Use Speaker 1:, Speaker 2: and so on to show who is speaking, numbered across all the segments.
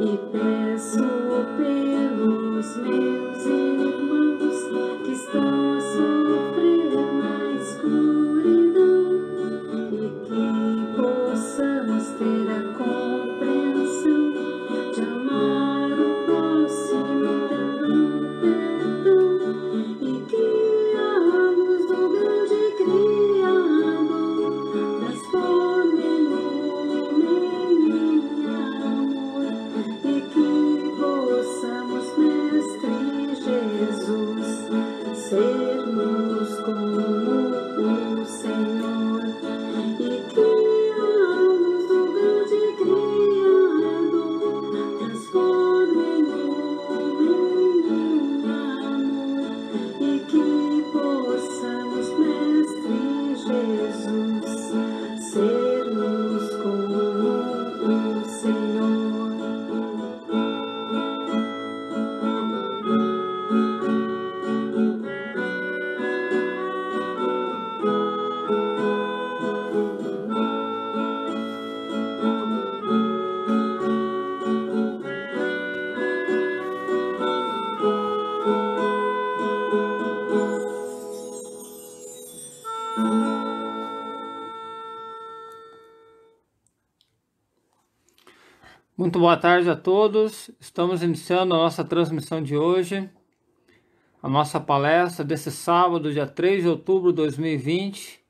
Speaker 1: e peço pelos meus irmãos que estão a sofrer na escuridão e que possamos ter a compreensão de amar o próximo dando perdão e que a luz do grande Criador transforme em lume em amor e que possamos, Mestre Jesus, sermos como o Senhor e que a luz do grande Criador transforme em lume em amor e que possamos, Mestre Jesus, sermos como o Senhor.
Speaker 2: Muito boa tarde a todos. Estamos iniciando a nossa transmissão de hoje, a nossa palestra desse sábado, dia 3 de outubro de 2020.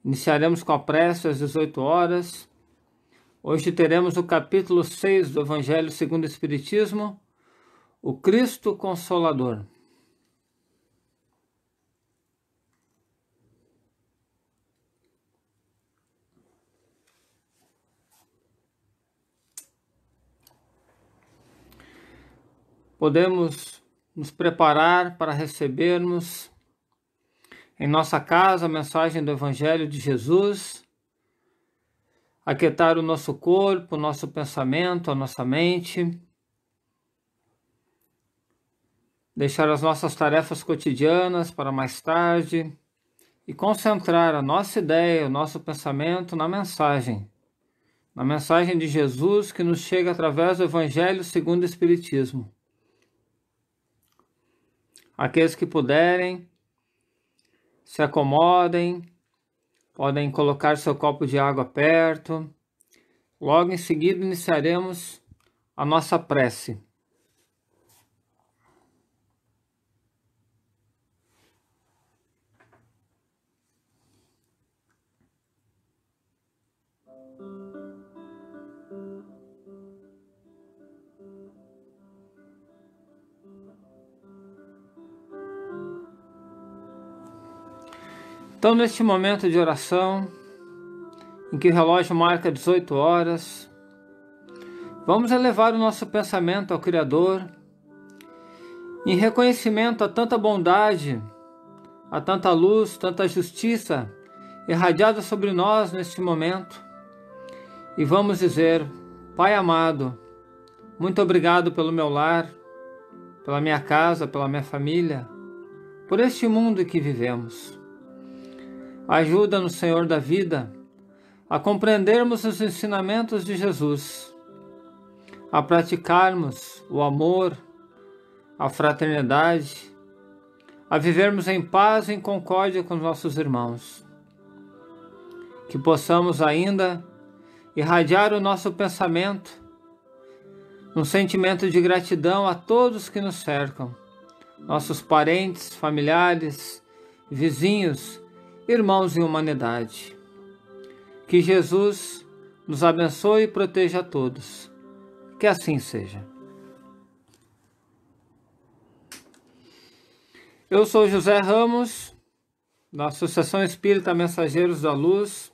Speaker 2: Iniciaremos com a prece às 18 horas. Hoje teremos o capítulo 6 do Evangelho segundo o Espiritismo, o Cristo Consolador. Podemos nos preparar para recebermos em nossa casa a mensagem do Evangelho de Jesus, aquietar o nosso corpo, o nosso pensamento, a nossa mente, deixar as nossas tarefas cotidianas para mais tarde e concentrar a nossa ideia, o nosso pensamento na mensagem de Jesus que nos chega através do Evangelho segundo o Espiritismo. Aqueles que puderem, se acomodem, podem colocar seu copo de água perto. Logo em seguida iniciaremos a nossa prece. Então, neste momento de oração, em que o relógio marca 18 horas, vamos elevar o nosso pensamento ao Criador, em reconhecimento a tanta bondade, a tanta luz, tanta justiça irradiada sobre nós neste momento. E vamos dizer: Pai amado, muito obrigado pelo meu lar, pela minha casa, pela minha família, por este mundo em que vivemos. Ajuda-nos, Senhor da vida, a compreendermos os ensinamentos de Jesus, a praticarmos o amor, a fraternidade, a vivermos em paz e em concórdia com os nossos irmãos. Que possamos ainda irradiar o nosso pensamento num sentimento de gratidão a todos que nos cercam, nossos parentes, familiares, vizinhos, irmãos em humanidade. Que Jesus nos abençoe e proteja a todos. Que assim seja. Eu sou José Ramos, da Associação Espírita Mensageiros da Luz,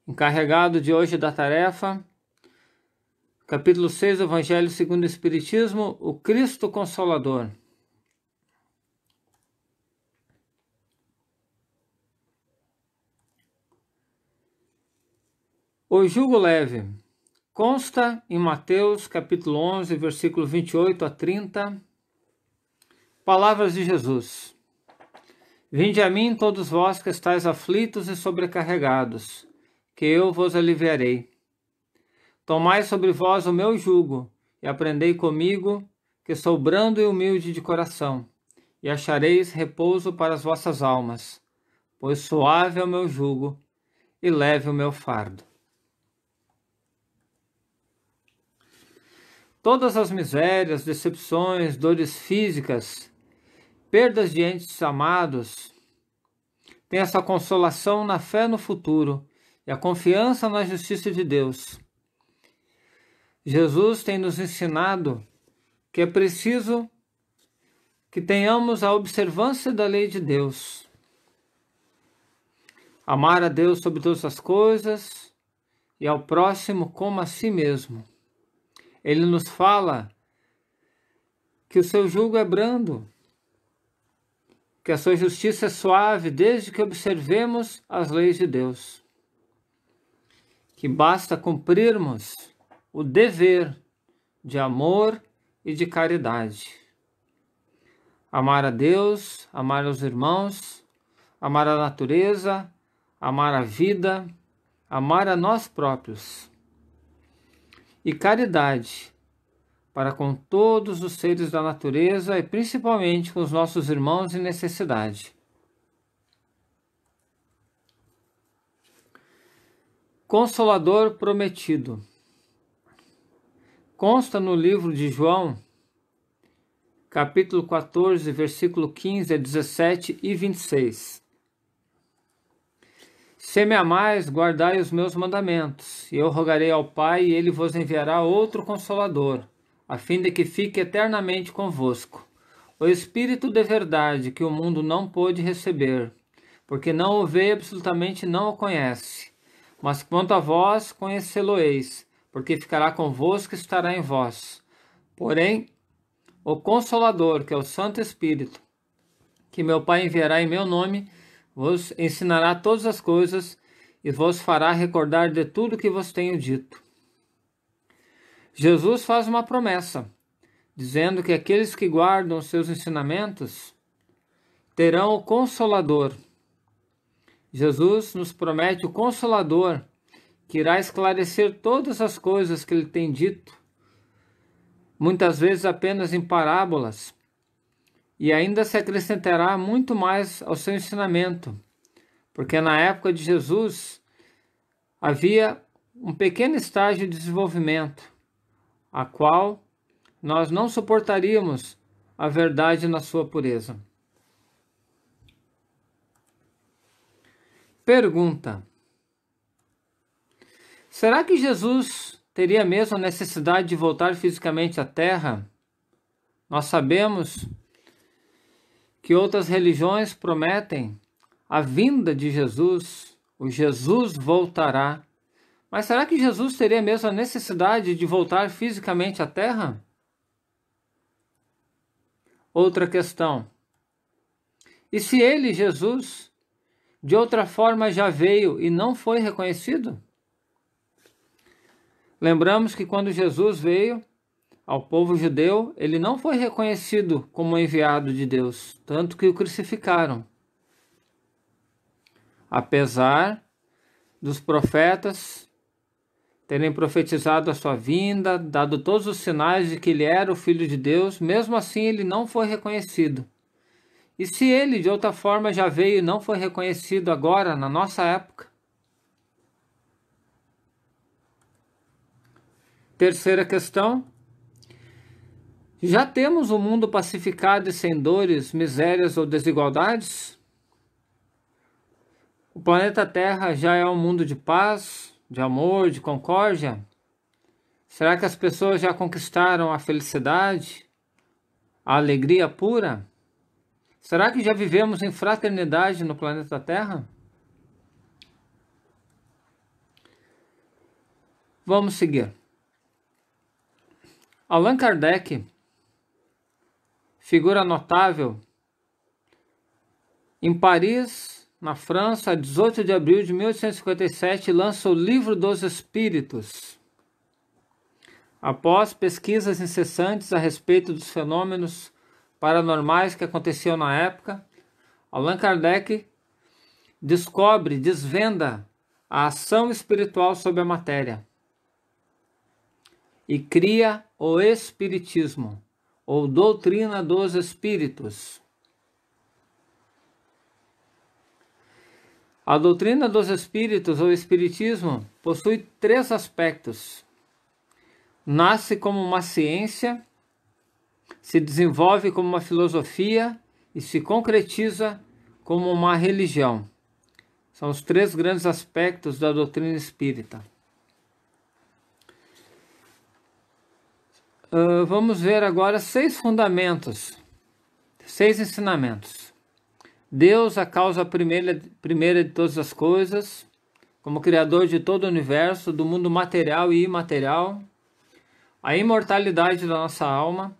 Speaker 2: encarregado de hoje da tarefa, capítulo 6 do Evangelho segundo o Espiritismo, o Cristo Consolador. O jugo leve consta em Mateus capítulo 11, versículo 28 a 30, palavras de Jesus. Vinde a mim todos vós que estáis aflitos e sobrecarregados, que eu vos aliviarei. Tomai sobre vós o meu jugo, e aprendei comigo, que sou brando e humilde de coração, e achareis repouso para as vossas almas, pois suave é o meu jugo e leve o meu fardo. Todas as misérias, decepções, dores físicas, perdas de entes amados, têm essa consolação na fé no futuro e a confiança na justiça de Deus. Jesus tem nos ensinado que é preciso que tenhamos a observância da lei de Deus. Amar a Deus sobre todas as coisas e ao próximo como a si mesmo. Ele nos fala que o seu jugo é brando, que a sua justiça é suave, desde que observemos as leis de Deus. Que basta cumprirmos o dever de amor e de caridade. Amar a Deus, amar os irmãos, amar a natureza, amar a vida, amar a nós próprios. E caridade para com todos os seres da natureza e principalmente com os nossos irmãos em necessidade. Consolador prometido. Consta no livro de João, capítulo 14, versículo 15 a 17 e 26. Se me amais, guardai os meus mandamentos, e eu rogarei ao Pai, e ele vos enviará outro Consolador, a fim de que fique eternamente convosco. O Espírito de verdade, que o mundo não pôde receber, porque não o vê e absolutamente não o conhece. Mas quanto a vós, conhecê-lo-eis, porque ficará convosco e estará em vós. Porém, o Consolador, que é o Santo Espírito, que meu Pai enviará em meu nome, vos ensinará todas as coisas e vos fará recordar de tudo que vos tenho dito. Jesus faz uma promessa, dizendo que aqueles que guardam os seus ensinamentos terão o Consolador. Jesus nos promete o Consolador, que irá esclarecer todas as coisas que ele tem dito, muitas vezes apenas em parábolas, e ainda se acrescentará muito mais ao seu ensinamento, porque na época de Jesus havia um pequeno estágio de desenvolvimento, a qual nós não suportaríamos a verdade na sua pureza. Pergunta: será que Jesus teria mesmo a necessidade de voltar fisicamente à Terra? Nós sabemos que outras religiões prometem a vinda de Jesus, o Jesus voltará. Mas será que Jesus teria mesmo a necessidade de voltar fisicamente à Terra? Outra questão: e se ele, Jesus, de outra forma já veio e não foi reconhecido? Lembramos que quando Jesus veio ao povo judeu, ele não foi reconhecido como enviado de Deus, tanto que o crucificaram. Apesar dos profetas terem profetizado a sua vinda, dado todos os sinais de que ele era o Filho de Deus, mesmo assim ele não foi reconhecido. E se ele de outra forma já veio e não foi reconhecido agora, na nossa época? Terceira questão: já temos um mundo pacificado e sem dores, misérias ou desigualdades? O planeta Terra já é um mundo de paz, de amor, de concórdia? Será que as pessoas já conquistaram a felicidade, a alegria pura? Será que já vivemos em fraternidade no planeta Terra? Vamos seguir. Allan Kardec, figura notável, em Paris, na França, a 18 de abril de 1857, lança o Livro dos Espíritos. Após pesquisas incessantes a respeito dos fenômenos paranormais que aconteciam na época, Allan Kardec desvenda a ação espiritual sobre a matéria. e cria o Espiritismo, ou doutrina dos Espíritos. A doutrina dos Espíritos, ou Espiritismo, possui 3 aspectos. Nasce como uma ciência, se desenvolve como uma filosofia e se concretiza como uma religião. São os 3 grandes aspectos da doutrina espírita. Vamos ver agora 6 fundamentos, 6 ensinamentos. Deus, a causa primeira de todas as coisas, como Criador de todo o universo, do mundo material e imaterial. A imortalidade da nossa alma,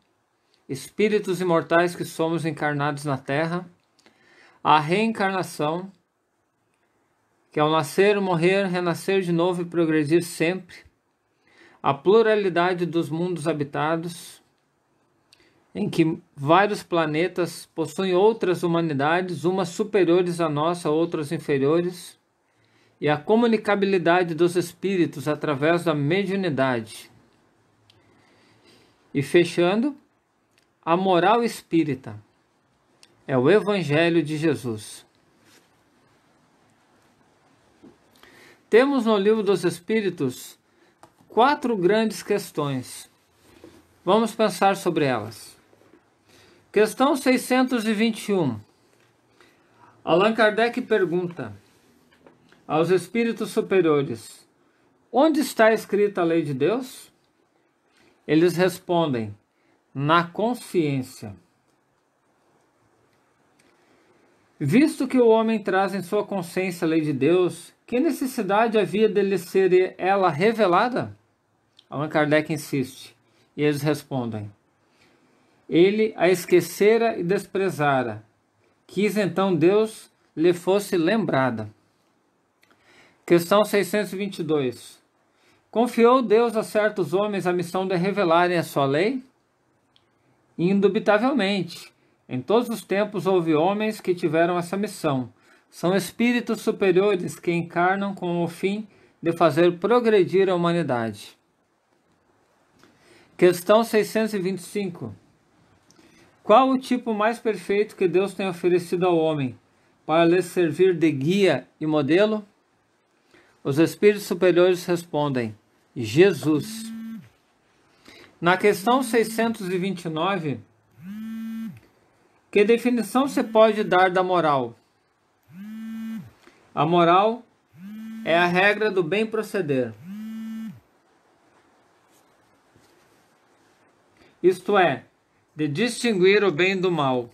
Speaker 2: espíritos imortais que somos encarnados na Terra. A reencarnação, que é o nascer, morrer, renascer de novo e progredir sempre. A pluralidade dos mundos habitados, em que vários planetas possuem outras humanidades, umas superiores à nossa, outras inferiores, e a comunicabilidade dos espíritos através da mediunidade. E fechando, a moral espírita é o Evangelho de Jesus. Temos no Livro dos Espíritos 4 grandes questões. Vamos pensar sobre elas. Questão 621. Allan Kardec pergunta aos espíritos superiores: onde está escrita a lei de Deus? Eles respondem: na consciência. Visto que o homem traz em sua consciência a lei de Deus, que necessidade havia de lhe ser ela revelada? Allan Kardec insiste, e eles respondem: ele a esquecera e desprezara, quis então Deus lhe fosse lembrada. Questão 622. Confiou Deus a certos homens a missão de revelarem a sua lei? Indubitavelmente, em todos os tempos houve homens que tiveram essa missão. São espíritos superiores que encarnam com o fim de fazer progredir a humanidade. Questão 625. Qual o tipo mais perfeito que Deus tem oferecido ao homem para lhe servir de guia e modelo? Os espíritos superiores respondem: Jesus. Na questão 629, que definição se pode dar da moral? A moral é a regra do bem proceder. Isto é, de distinguir o bem do mal.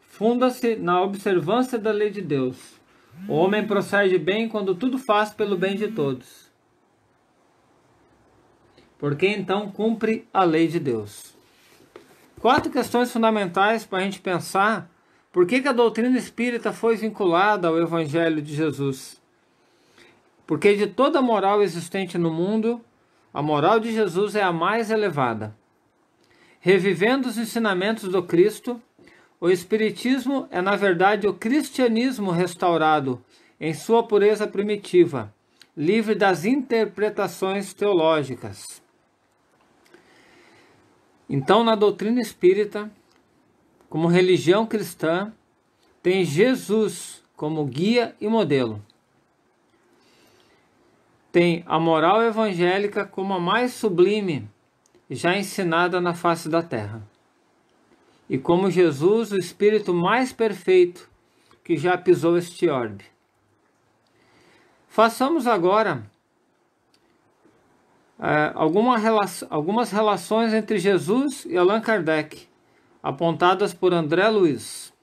Speaker 2: Funda-se na observância da lei de Deus. O homem procede bem quando tudo faz pelo bem de todos, porque então cumpre a lei de Deus. 4 questões fundamentais para a gente pensar por que a doutrina espírita foi vinculada ao Evangelho de Jesus. Porque de toda a moral existente no mundo, a moral de Jesus é a mais elevada. Revivendo os ensinamentos do Cristo, o Espiritismo é, na verdade, o cristianismo restaurado em sua pureza primitiva, livre das interpretações teológicas. Então, na doutrina espírita, como religião cristã, tem Jesus como guia e modelo. Tem a moral evangélica como a mais sublime já ensinada na face da terra. E como Jesus, o espírito mais perfeito que já pisou este orbe. Façamos agora algumas relações entre Jesus e Allan Kardec, apontadas por André Luiz.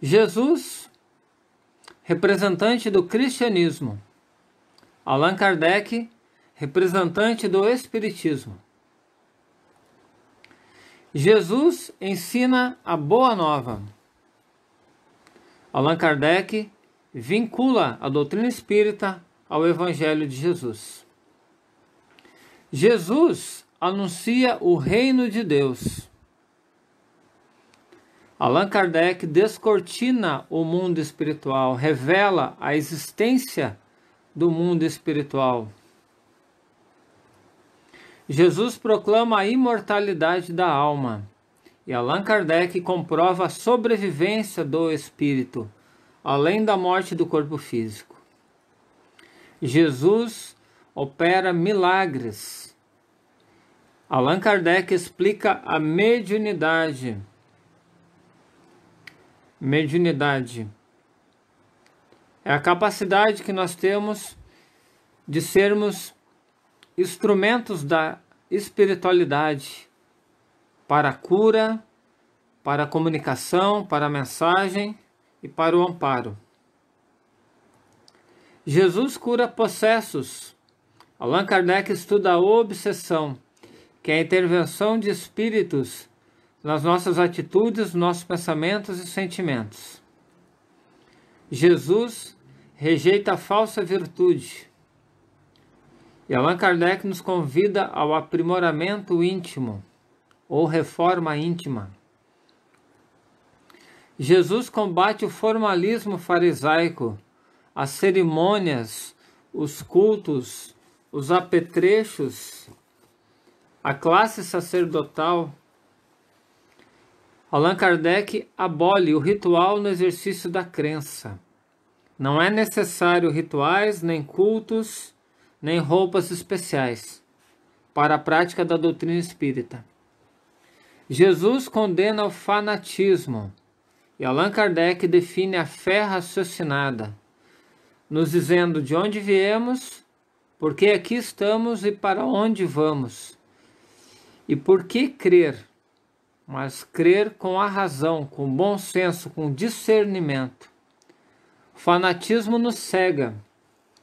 Speaker 2: Jesus, representante do cristianismo. Allan Kardec, representante do espiritismo. Jesus ensina a boa nova. Allan Kardec vincula a doutrina espírita ao Evangelho de Jesus. Jesus anuncia o reino de Deus. Allan Kardec descortina o mundo espiritual, revela a existência do mundo espiritual. Jesus proclama a imortalidade da alma e Allan Kardec comprova a sobrevivência do espírito, além da morte do corpo físico. Jesus opera milagres. Allan Kardec explica a mediunidade. Mediunidade é a capacidade que nós temos de sermos instrumentos da espiritualidade para a cura, para a comunicação, para a mensagem e para o amparo. Jesus cura possessos. Allan Kardec estuda a obsessão, que é a intervenção de espíritos nas nossas atitudes, nossos pensamentos e sentimentos. Jesus rejeita a falsa virtude. E Allan Kardec nos convida ao aprimoramento íntimo, ou reforma íntima. Jesus combate o formalismo farisaico, as cerimônias, os cultos, os apetrechos, a classe sacerdotal. Allan Kardec abole o ritual no exercício da crença. Não é necessário rituais, nem cultos, nem roupas especiais para a prática da doutrina espírita. Jesus condena o fanatismo e Allan Kardec define a fé raciocinada, nos dizendo de onde viemos, por que aqui estamos e para onde vamos. E por que crer? Mas crer com a razão, com bom senso, com discernimento. O fanatismo nos cega,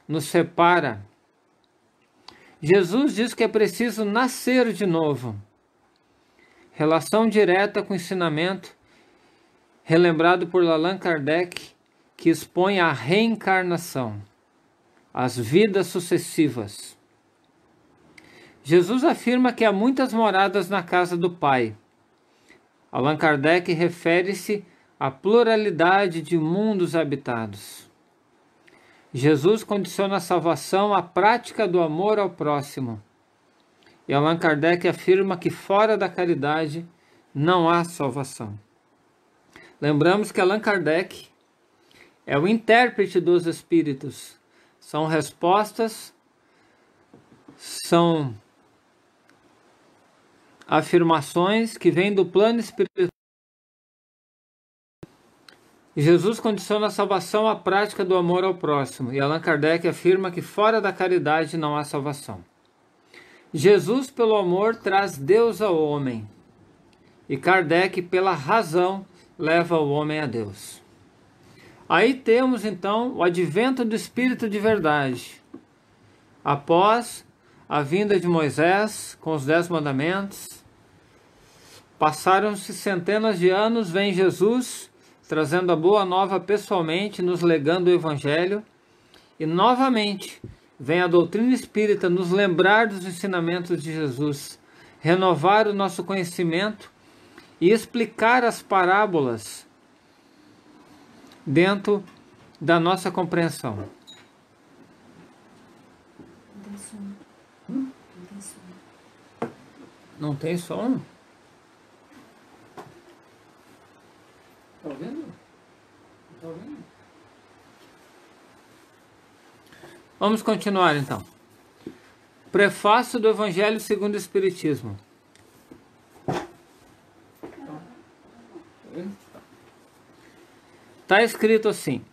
Speaker 2: nos separa. Jesus diz que é preciso nascer de novo. Relação direta com o ensinamento relembrado por Allan Kardec, que expõe a reencarnação, as vidas sucessivas. Jesus afirma que há muitas moradas na casa do Pai. Allan Kardec refere-se à pluralidade de mundos habitados. Jesus condiciona a salvação à prática do amor ao próximo. E Allan Kardec afirma que fora da caridade não há salvação. Lembramos que Allan Kardec é o intérprete dos espíritos. São respostas, são afirmações que vêm do plano espiritual. Jesus condiciona a salvação à prática do amor ao próximo, e Allan Kardec afirma que fora da caridade não há salvação. Jesus, pelo amor, traz Deus ao homem, e Kardec, pela razão, leva o homem a Deus. Aí temos, então, o advento do Espírito de verdade. Após a vinda de Moisés, com os 10 mandamentos, passaram-se centenas de anos, vem Jesus, trazendo a boa nova pessoalmente, nos legando o Evangelho, e novamente vem a doutrina espírita nos lembrar dos ensinamentos de Jesus, renovar o nosso conhecimento e explicar as parábolas dentro da nossa compreensão.
Speaker 1: Não tem som. Não tem som.
Speaker 2: Não tem som? Tá ouvindo? Tá ouvindo? Vamos continuar então. Prefácio do Evangelho segundo o Espiritismo. Está escrito assim: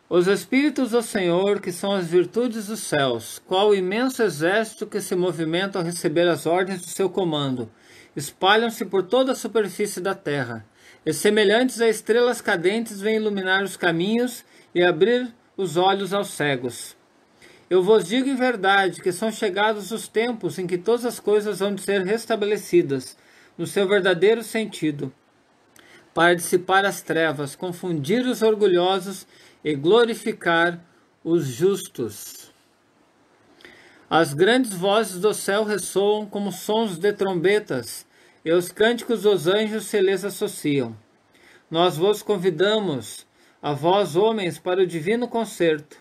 Speaker 2: os Espíritos do Senhor, que são as virtudes dos céus, qual o imenso exército que se movimenta ao receber as ordens do seu comando, espalham-se por toda a superfície da terra, e semelhantes a estrelas cadentes vêm iluminar os caminhos e abrir os olhos aos cegos. Eu vos digo em verdade que são chegados os tempos em que todas as coisas vão de ser restabelecidas no seu verdadeiro sentido, para dissipar as trevas, confundir os orgulhosos e glorificar os justos. As grandes vozes do céu ressoam como sons de trombetas, e os cânticos dos anjos se lhes associam. Nós vos convidamos, a vós homens, para o divino concerto.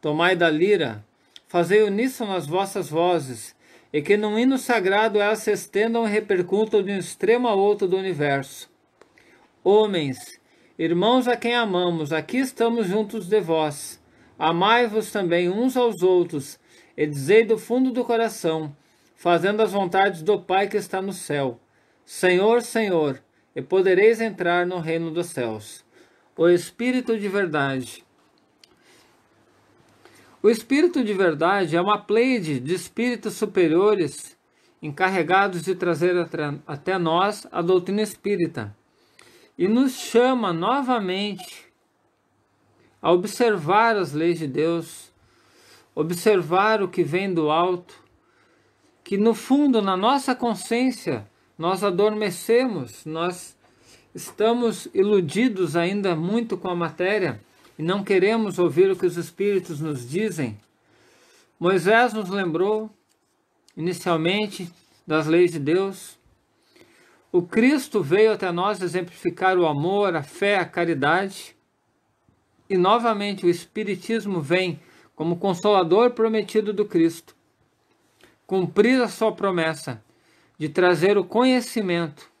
Speaker 2: Tomai da lira, fazei uníssono as vossas vozes, e que num hino sagrado elas se estendam e repercutam de um extremo a outro do universo. Homens, irmãos a quem amamos, aqui estamos juntos de vós. Amai-vos também uns aos outros, e dizei do fundo do coração, fazendo as vontades do Pai que está no céu: Senhor, Senhor, e podereis entrar no reino dos céus. O Espírito de verdade. O Espírito de verdade é uma pleiade de espíritos superiores encarregados de trazer até nós a doutrina espírita e nos chama novamente a observar as leis de Deus, observar o que vem do alto, que no fundo, na nossa consciência, nós adormecemos, nós estamos iludidos ainda muito com a matéria e não queremos ouvir o que os Espíritos nos dizem. Moisés nos lembrou, inicialmente, das leis de Deus. O Cristo veio até nós exemplificar o amor, a fé, a caridade. E, novamente, o Espiritismo vem como consolador prometido do Cristo, cumprir a sua promessa de trazer o conhecimento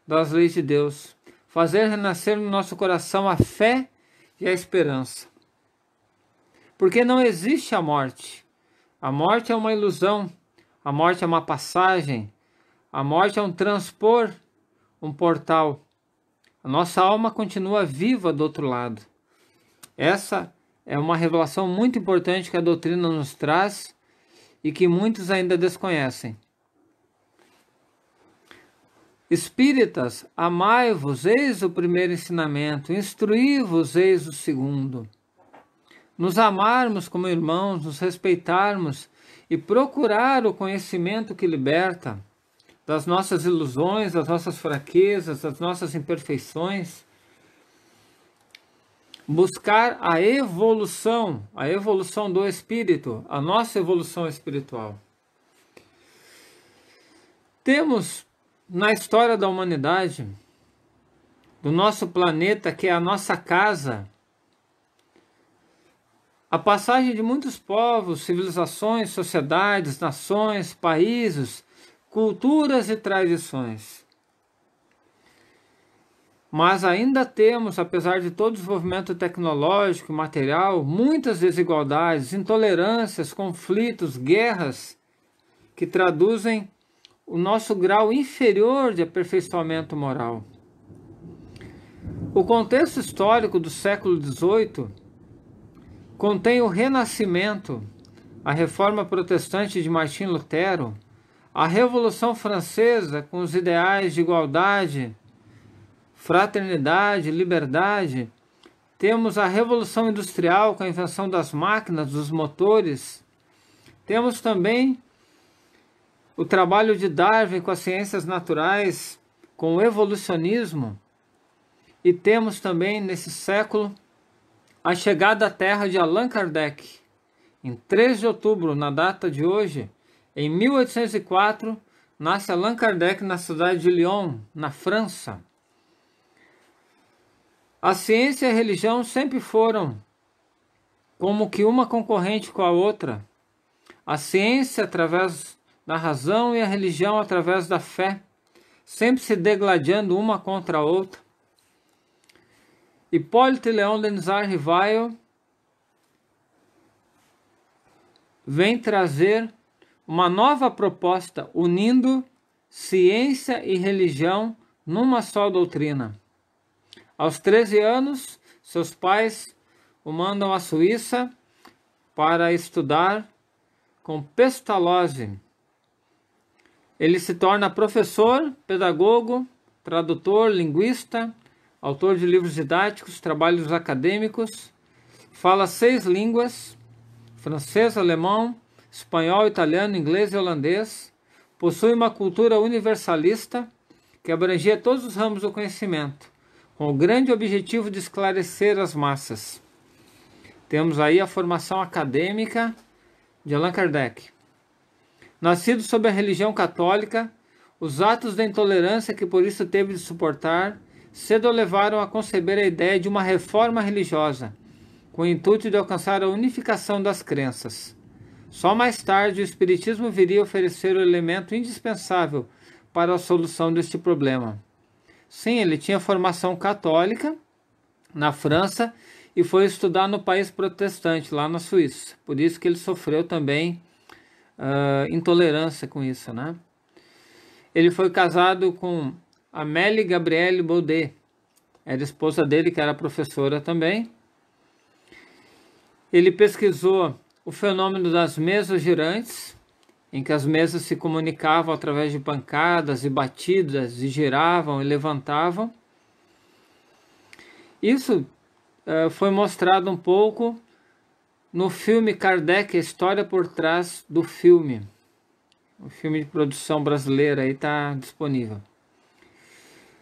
Speaker 2: das leis de Deus, fazer renascer no nosso coração a fé e a esperança. Porque não existe a morte. A morte é uma ilusão, a morte é uma passagem, a morte é um transpor, um portal. A nossa alma continua viva do outro lado. Essa é uma revelação muito importante que a doutrina nos traz e que muitos ainda desconhecem. Espíritas, amai-vos, eis o primeiro ensinamento, instruí-vos, eis o segundo. Nos amarmos como irmãos, nos respeitarmos e procurar o conhecimento que liberta das nossas ilusões, das nossas fraquezas, das nossas imperfeições. Buscar a evolução do espírito, a nossa evolução espiritual. Temos na história da humanidade, do nosso planeta, que é a nossa casa, a passagem de muitos povos, civilizações, sociedades, nações, países, culturas e tradições. Mas ainda temos, apesar de todo o desenvolvimento tecnológico e material, muitas desigualdades, intolerâncias, conflitos, guerras, que traduzem o nosso grau inferior de aperfeiçoamento moral. O contexto histórico do século XVIII contém o Renascimento, a Reforma Protestante de Martim Lutero, a Revolução Francesa com os ideais de igualdade, fraternidade, liberdade. Temos a Revolução Industrial com a invenção das máquinas, dos motores. Temos também o trabalho de Darwin com as ciências naturais, com o evolucionismo. E temos também, nesse século, a chegada à Terra de Allan Kardec. Em 3 de outubro, na data de hoje, em 1804, nasce Allan Kardec na cidade de Lyon, na França. A ciência e a religião sempre foram como que uma concorrente com a outra. A ciência através da razão e a religião através da fé, sempre se degladiando uma contra a outra. Hipólito Leão Denisard Rivail vem trazer uma nova proposta, unindo ciência e religião numa só doutrina. Aos 13 anos, seus pais o mandam à Suíça para estudar com Pestalozzi. Ele se torna professor, pedagogo, tradutor, linguista, autor de livros didáticos, trabalhos acadêmicos, fala 6 línguas, francês, alemão, espanhol, italiano, inglês e holandês, possui uma cultura universalista que abrangia todos os ramos do conhecimento, com o grande objetivo de esclarecer as massas. Temos aí a formação acadêmica de Allan Kardec. Nascido sob a religião católica, os atos da intolerância que por isso teve de suportar, cedo o levaram a conceber a ideia de uma reforma religiosa, com o intuito de alcançar a unificação das crenças. Só mais tarde o Espiritismo viria a oferecer o elemento indispensável para a solução deste problema. Sim, ele tinha formação católica na França e foi estudar no país protestante, lá na Suíça. Por isso que ele sofreu também intolerância com isso, né? Ele foi casado com Amélie Gabrielle Baudet. Era esposa dele, que era professora também. Ele pesquisou o fenômeno das mesas girantes, em que as mesas se comunicavam através de pancadas e batidas, e giravam e levantavam. Isso foi mostrado um pouco no filme Kardec, a história por trás do filme. O filme de produção brasileira aí está disponível.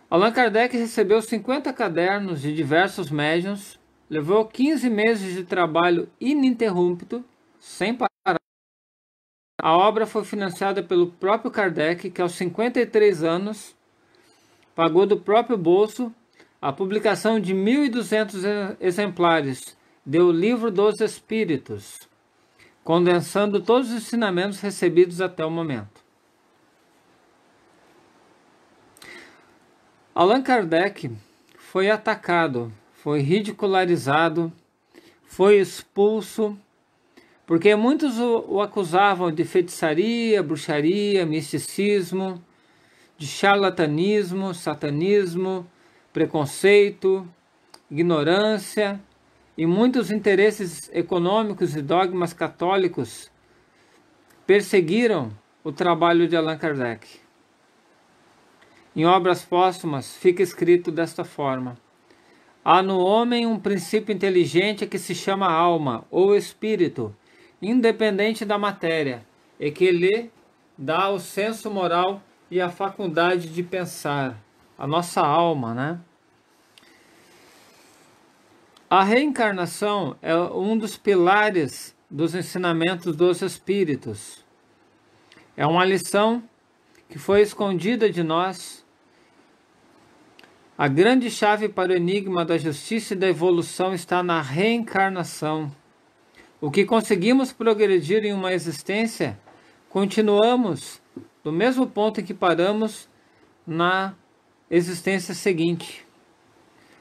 Speaker 2: Allan Kardec recebeu 50 cadernos de diversos médiuns, levou 15 meses de trabalho ininterrupto, sem parar. A obra foi financiada pelo próprio Kardec, que aos 53 anos pagou do próprio bolso a publicação de 1.200 exemplares do Livro dos Espíritos, condensando todos os ensinamentos recebidos até o momento. Allan Kardec foi atacado, foi ridicularizado, foi expulso, porque muitos o acusavam de feitiçaria, bruxaria, misticismo, de charlatanismo, satanismo, preconceito, ignorância e muitos interesses econômicos e dogmas católicos perseguiram o trabalho de Allan Kardec. Em obras póstumas fica escrito desta forma: há no homem um princípio inteligente que se chama alma ou espírito, independente da matéria, e que lhe dá o senso moral e a faculdade de pensar, a nossa alma, né? A reencarnação é um dos pilares dos ensinamentos dos espíritos. É uma lição que foi escondida de nós. A grande chave para o enigma da justiça e da evolução está na reencarnação. O que conseguimos progredir em uma existência, continuamos do mesmo ponto em que paramos na existência seguinte.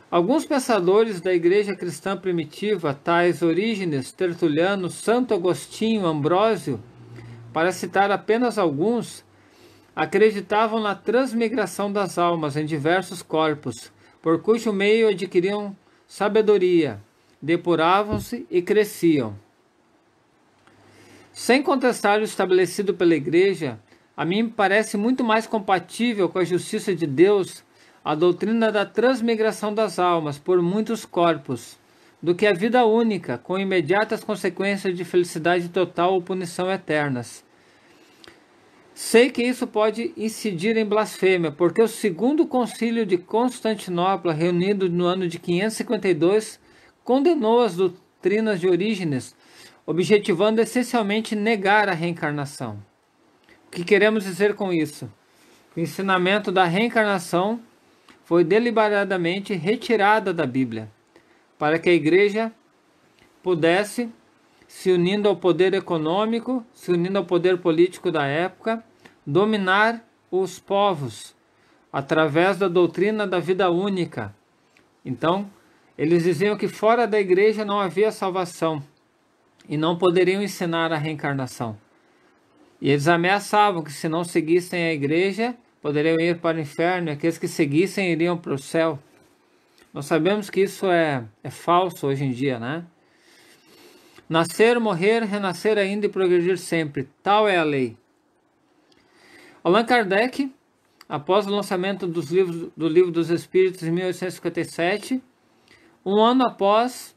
Speaker 2: Alguns pensadores da igreja cristã primitiva, tais Orígenes, Tertuliano, Santo Agostinho, Ambrósio, para citar apenas alguns, acreditavam na transmigração das almas em diversos corpos, por cujo meio adquiriam sabedoria, depuravam-se e cresciam. Sem contestar o estabelecido pela igreja, a mim me parece muito mais compatível com a justiça de Deus a doutrina da transmigração das almas por muitos corpos, do que a vida única, com imediatas consequências de felicidade total ou punição eternas. Sei que isso pode incidir em blasfêmia, porque o segundo concílio de Constantinopla, reunido no ano de 552, condenou as doutrinas de Orígenes, objetivando essencialmente negar a reencarnação. O que queremos dizer com isso? O ensinamento da reencarnação foi deliberadamente retirada da Bíblia, para que a igreja pudesse, se unindo ao poder econômico, se unindo ao poder político da época, dominar os povos através da doutrina da vida única. Então, eles diziam que fora da igreja não havia salvação e não poderiam ensinar a reencarnação. E eles ameaçavam que se não seguissem a igreja, poderiam ir para o inferno, e aqueles que seguissem iriam para o céu. Nós sabemos que isso é falso hoje em dia, né? Nascer, morrer, renascer ainda e progredir sempre. Tal é a lei. Allan Kardec, após o lançamento do Livro dos Espíritos em 1857, um ano após,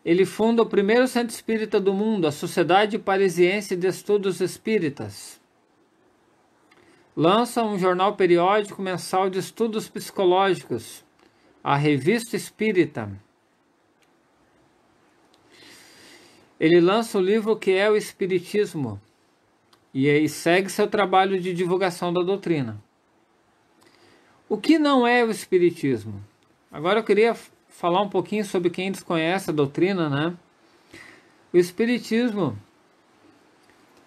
Speaker 2: ele funda o primeiro centro espírita do mundo, a Sociedade Parisiense de Estudos Espíritas. Lança um jornal periódico mensal de estudos psicológicos, a Revista Espírita. Ele lança o livro que é o Espiritismo e aí segue seu trabalho de divulgação da doutrina. O que não é o Espiritismo? Agora eu queria falar um pouquinho sobre quem desconhece a doutrina, né? O Espiritismo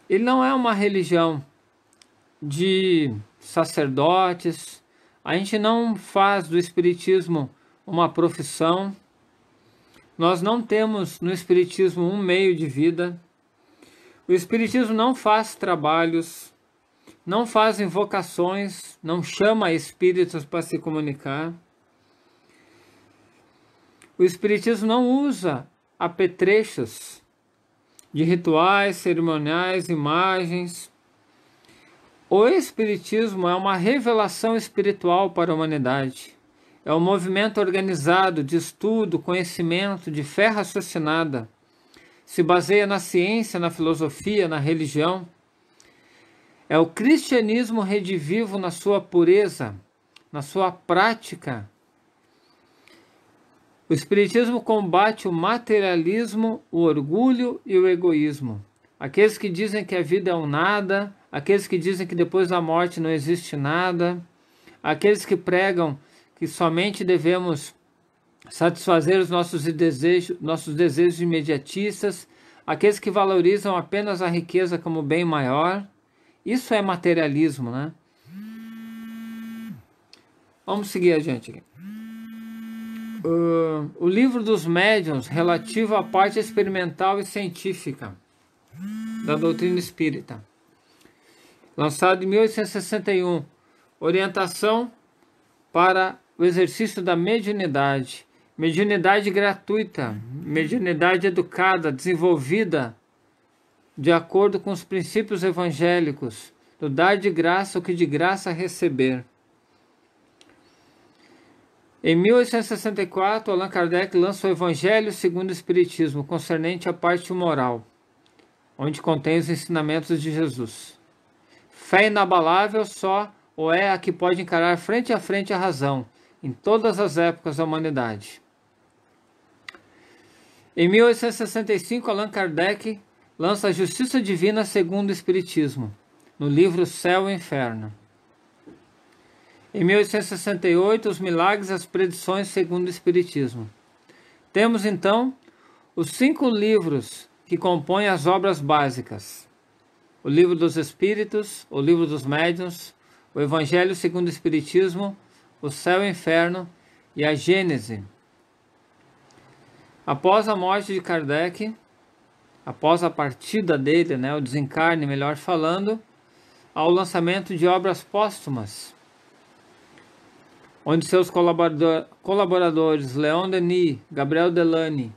Speaker 2: Ele não é uma religião de sacerdotes. A gente não faz do espiritismo uma profissão. Nós não temos no espiritismo um meio de vida. O espiritismo não faz trabalhos, não faz invocações, não chama espíritos para se comunicar. O espiritismo não usa apetrechos de rituais, cerimoniais, imagens. O espiritismo é uma revelação espiritual para a humanidade. É um movimento organizado de estudo, conhecimento, de fé raciocinada. Se baseia na ciência, na filosofia, na religião. É o cristianismo redivivo na sua pureza, na sua prática. O espiritismo combate o materialismo, o orgulho e o egoísmo. Aqueles que dizem que a vida é um nada, aqueles que dizem que depois da morte não existe nada, aqueles que pregam que somente devemos satisfazer os nossos desejos imediatistas, aqueles que valorizam apenas a riqueza como bem maior. Isso é materialismo, né? Vamos seguir adiante aqui. O livro dos médiuns relativo à parte experimental e científica da doutrina espírita, lançado em 1861, orientação para o exercício da mediunidade, mediunidade gratuita, mediunidade educada, desenvolvida de acordo com os princípios evangélicos, do dar de graça o que de graça receber. Em 1864, Allan Kardec lança o Evangelho segundo o Espiritismo, concernente à parte moral, onde contém os ensinamentos de Jesus. Fé inabalável só ou é a que pode encarar frente a frente a razão, em todas as épocas da humanidade. Em 1865, Allan Kardec lança a Justiça Divina segundo o Espiritismo, no livro Céu e Inferno. Em 1868, os milagres e as predições segundo o Espiritismo. Temos então os 5 livros que compõem as obras básicas: o Livro dos Espíritos, o Livro dos Médiuns, o Evangelho segundo o Espiritismo, o Céu e o Inferno e a Gênese. Após a morte de Kardec, após a partida dele, o desencarne, melhor falando, ao lançamento de obras póstumas, onde seus colaboradores Leon Denis, Gabriel Delany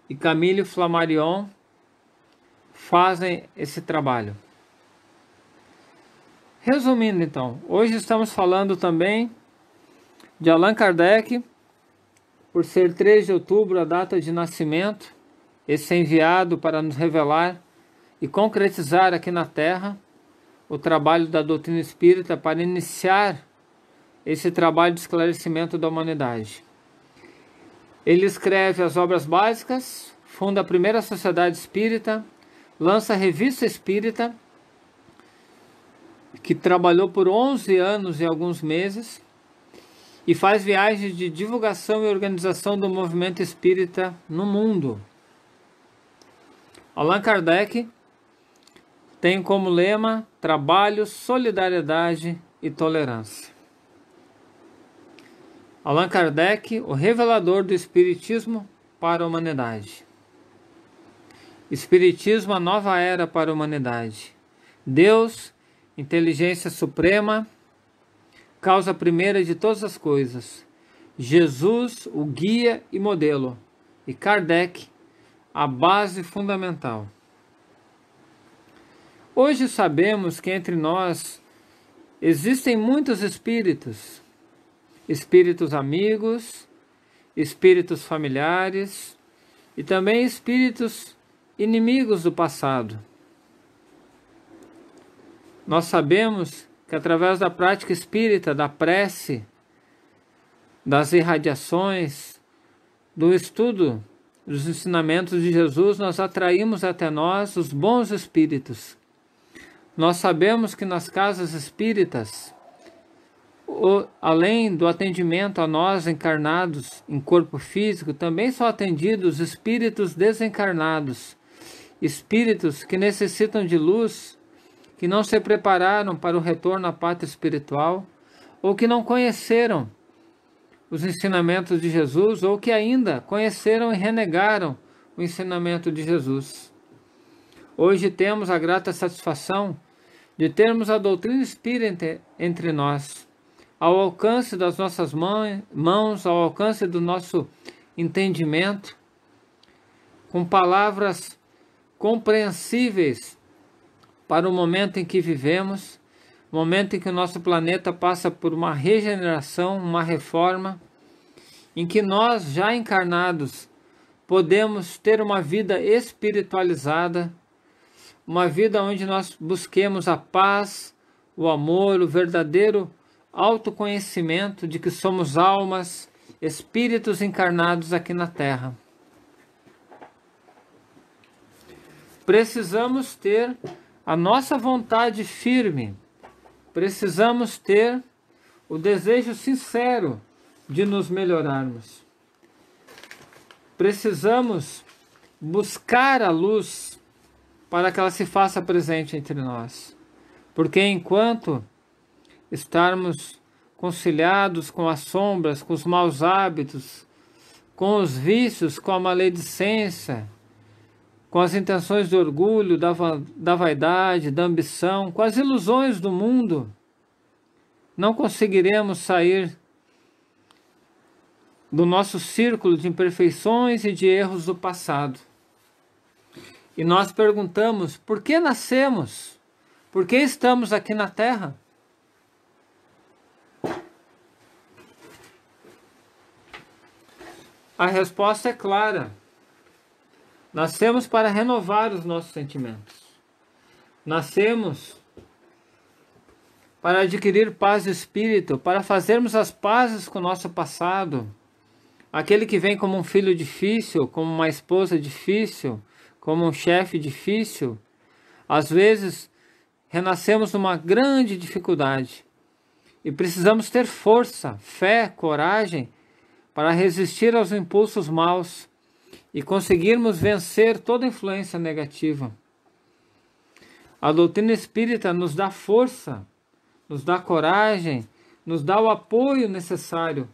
Speaker 2: e Camille Flammarion fazem esse trabalho. Resumindo então, hoje estamos falando também de Allan Kardec, por ser 3 de outubro a data de nascimento, esse enviado para nos revelar e concretizar aqui na Terra o trabalho da doutrina espírita para iniciar esse trabalho de esclarecimento da humanidade. Ele escreve as obras básicas, funda a primeira sociedade espírita, lança a Revista Espírita, que trabalhou por 11 anos e alguns meses, e faz viagens de divulgação e organização do movimento espírita no mundo. Allan Kardec tem como lema trabalho, solidariedade e tolerância. Allan Kardec, o revelador do Espiritismo para a humanidade. Espiritismo, a nova era para a humanidade. Deus, inteligência suprema, causa primeira de todas as coisas. Jesus, o guia e modelo. E Kardec, a base fundamental. Hoje sabemos que entre nós existem muitos espíritos. Espíritos amigos, espíritos familiares e também espíritos inimigos do passado. Nós sabemos que através da prática espírita, da prece, das irradiações, do estudo dos ensinamentos de Jesus, nós atraímos até nós os bons espíritos. Nós sabemos que nas casas espíritas, além do atendimento a nós encarnados em corpo físico, também são atendidos espíritos desencarnados espíritos que necessitam de luz, que não se prepararam para o retorno à pátria espiritual, ou que não conheceram os ensinamentos de Jesus, ou que ainda conheceram e renegaram o ensinamento de Jesus. Hoje temos a grata satisfação de termos a doutrina espírita entre nós, ao alcance das nossas mãos, ao alcance do nosso entendimento, com palavras compreensíveis para o momento em que vivemos, momento em que o nosso planeta passa por uma regeneração, uma reforma, em que nós, já encarnados, podemos ter uma vida espiritualizada, uma vida onde nós busquemos a paz, o amor, o verdadeiro autoconhecimento de que somos almas, espíritos encarnados aqui na Terra. Precisamos ter a nossa vontade firme, precisamos ter o desejo sincero de nos melhorarmos. Precisamos buscar a luz para que ela se faça presente entre nós. Porque enquanto estarmos conciliados com as sombras, com os maus hábitos, com os vícios, com a maledicência, com as intenções de orgulho, da vaidade, da ambição, com as ilusões do mundo, não conseguiremos sair do nosso círculo de imperfeições e de erros do passado. E nós perguntamos, por que nascemos? Por que estamos aqui na Terra? A resposta é clara. Nascemos para renovar os nossos sentimentos. Nascemos para adquirir paz de espírito, para fazermos as pazes com o nosso passado. Aquele que vem como um filho difícil, como uma esposa difícil, como um chefe difícil, às vezes renascemos numa grande dificuldade. E precisamos ter força, fé, coragem para resistir aos impulsos maus e conseguirmos vencer toda influência negativa. A doutrina espírita nos dá força, nos dá coragem, nos dá o apoio necessário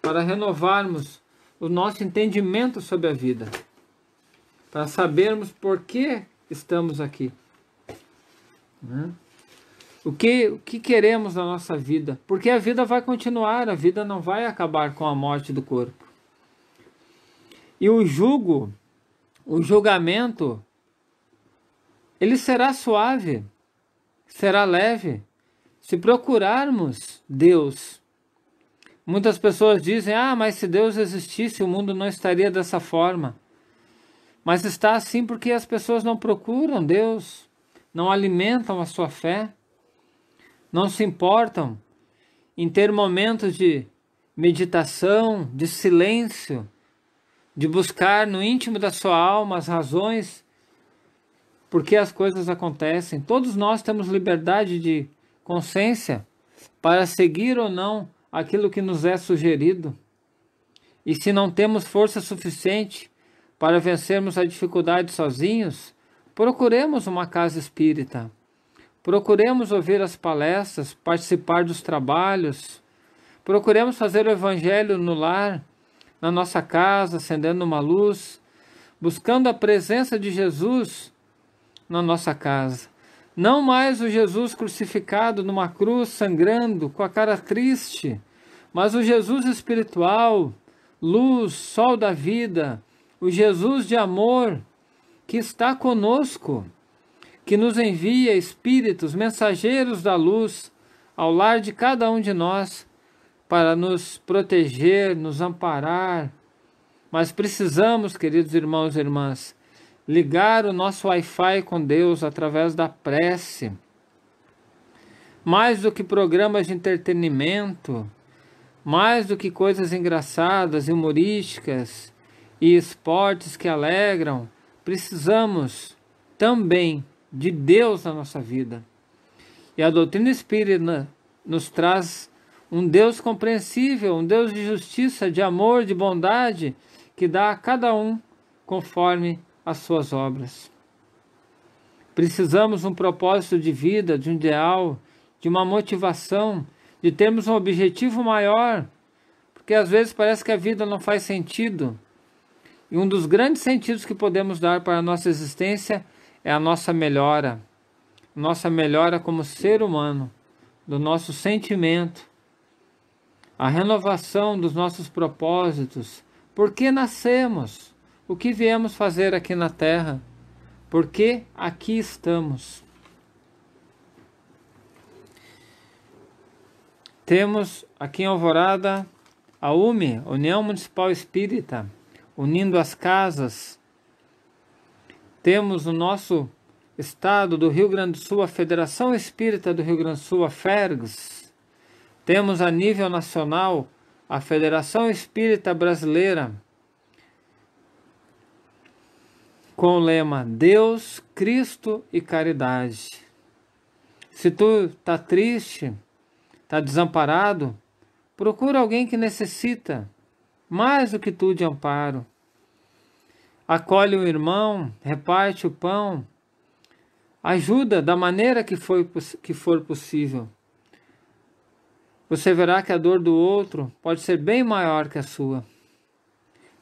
Speaker 2: para renovarmos o nosso entendimento sobre a vida, para sabermos por que estamos aqui, né? O que queremos na nossa vida, porque a vida vai continuar, a vida não vai acabar com a morte do corpo. E o julgamento, ele será suave, será leve, se procurarmos Deus. Muitas pessoas dizem, mas se Deus existisse, o mundo não estaria dessa forma. Mas está assim porque as pessoas não procuram Deus, não alimentam a sua fé, não se importam em ter momentos de meditação, de silêncio, de buscar no íntimo da sua alma as razões por que as coisas acontecem. Todos nós temos liberdade de consciência para seguir ou não aquilo que nos é sugerido. E se não temos força suficiente para vencermos a dificuldade sozinhos, procuremos uma casa espírita. Procuremos ouvir as palestras, participar dos trabalhos. Procuremos fazer o evangelho no lar, na nossa casa, acendendo uma luz, buscando a presença de Jesus na nossa casa. Não mais o Jesus crucificado numa cruz, sangrando, com a cara triste, mas o Jesus espiritual, luz, sol da vida, o Jesus de amor que está conosco, que nos envia espíritos, mensageiros da luz, ao lar de cada um de nós, para nos proteger, nos amparar. Mas precisamos, queridos irmãos e irmãs, ligar o nosso Wi-Fi com Deus através da prece. Mais do que programas de entretenimento, mais do que coisas engraçadas, humorísticas e esportes que alegram, precisamos também de Deus na nossa vida. E a doutrina espírita nos traz um Deus compreensível, um Deus de justiça, de amor, de bondade, que dá a cada um conforme as suas obras. Precisamos de um propósito de vida, de um ideal, de uma motivação, de termos um objetivo maior, porque às vezes parece que a vida não faz sentido. E um dos grandes sentidos que podemos dar para a nossa existência é a nossa melhora como ser humano, do nosso sentimento, a renovação dos nossos propósitos. Por que nascemos? O que viemos fazer aqui na Terra? Por que aqui estamos? Temos aqui em Alvorada a UME, União Municipal Espírita, unindo as casas. Temos no nosso estado do Rio Grande do Sul a Federação Espírita do Rio Grande do Sul, a FERGS. Temos a nível nacional a Federação Espírita Brasileira, com o lema Deus, Cristo e Caridade. Se tu está triste, está desamparado, procura alguém que necessita mais do que tu de amparo. Acolhe um irmão, reparte o pão, ajuda da maneira que for possível. Você verá que a dor do outro pode ser bem maior que a sua.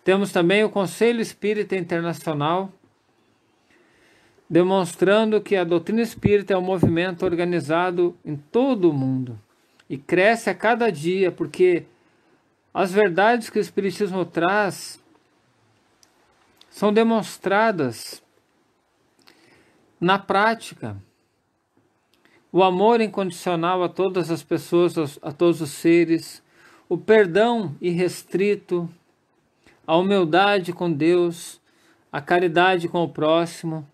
Speaker 2: Temos também o Conselho Espírita Internacional, demonstrando que a doutrina espírita é um movimento organizado em todo o mundo e cresce a cada dia, porque as verdades que o Espiritismo traz são demonstradas na prática. O amor incondicional a todas as pessoas, a todos os seres, o perdão irrestrito, a humildade com Deus, a caridade com o próximo,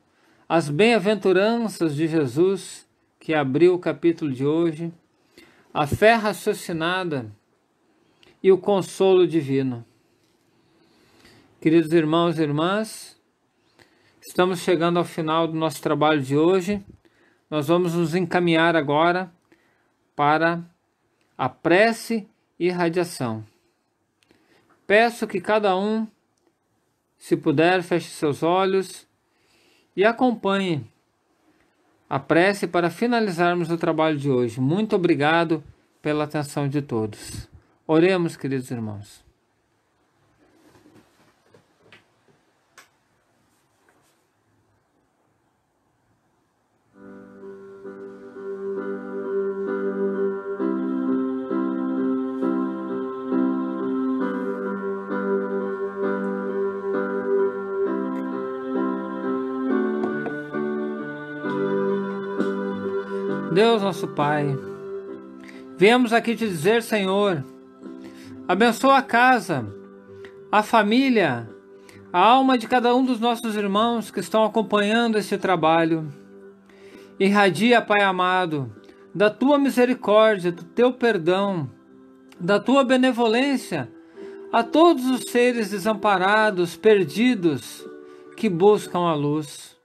Speaker 2: as bem-aventuranças de Jesus, que abriu o capítulo de hoje, a fé raciocinada e o consolo divino. Queridos irmãos e irmãs, estamos chegando ao final do nosso trabalho de hoje. Nós vamos nos encaminhar agora para a prece e radiação. Peço que cada um, se puder, feche seus olhos e acompanhe a prece para finalizarmos o trabalho de hoje. Muito obrigado pela atenção de todos. Oremos, queridos irmãos. Deus nosso Pai, viemos aqui te dizer, Senhor, abençoa a casa, a família, a alma de cada um dos nossos irmãos que estão acompanhando este trabalho. Irradia, Pai amado, da tua misericórdia, do teu perdão, da tua benevolência a todos os seres desamparados, perdidos, que buscam a luz.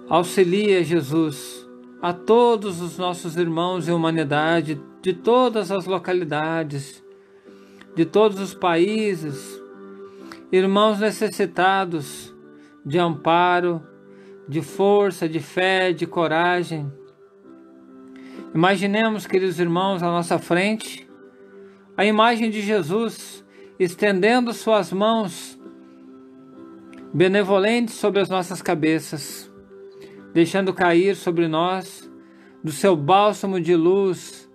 Speaker 2: Auxilia, Jesus, a todos os nossos irmãos e humanidade de todas as localidades, de todos os países, irmãos necessitados de amparo, de força, de fé, de coragem. Imaginemos, queridos irmãos, à nossa frente, a imagem de Jesus estendendo suas mãos benevolentes sobre as nossas cabeças, deixando cair sobre nós do seu bálsamo de luz,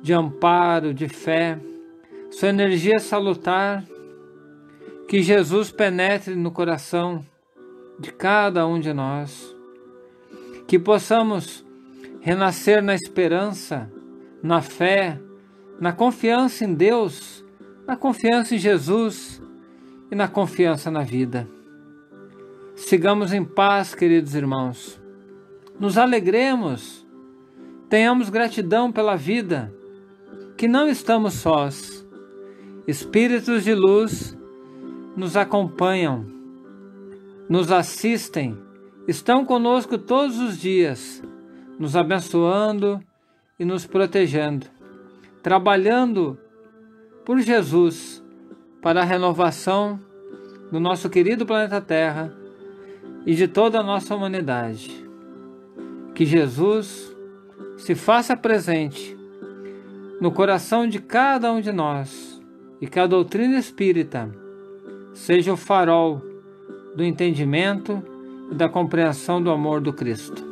Speaker 2: de amparo, de fé, sua energia salutar, que Jesus penetre no coração de cada um de nós, que possamos renascer na esperança, na fé, na confiança em Deus, na confiança em Jesus e na confiança na vida. Sigamos em paz, queridos irmãos. Nos alegremos, tenhamos gratidão pela vida, que não estamos sós. Espíritos de luz nos acompanham, nos assistem, estão conosco todos os dias, nos abençoando e nos protegendo, trabalhando por Jesus para a renovação do nosso querido planeta Terra e de toda a nossa humanidade. Que Jesus se faça presente no coração de cada um de nós e que a doutrina espírita seja o farol do entendimento e da compreensão do amor do Cristo.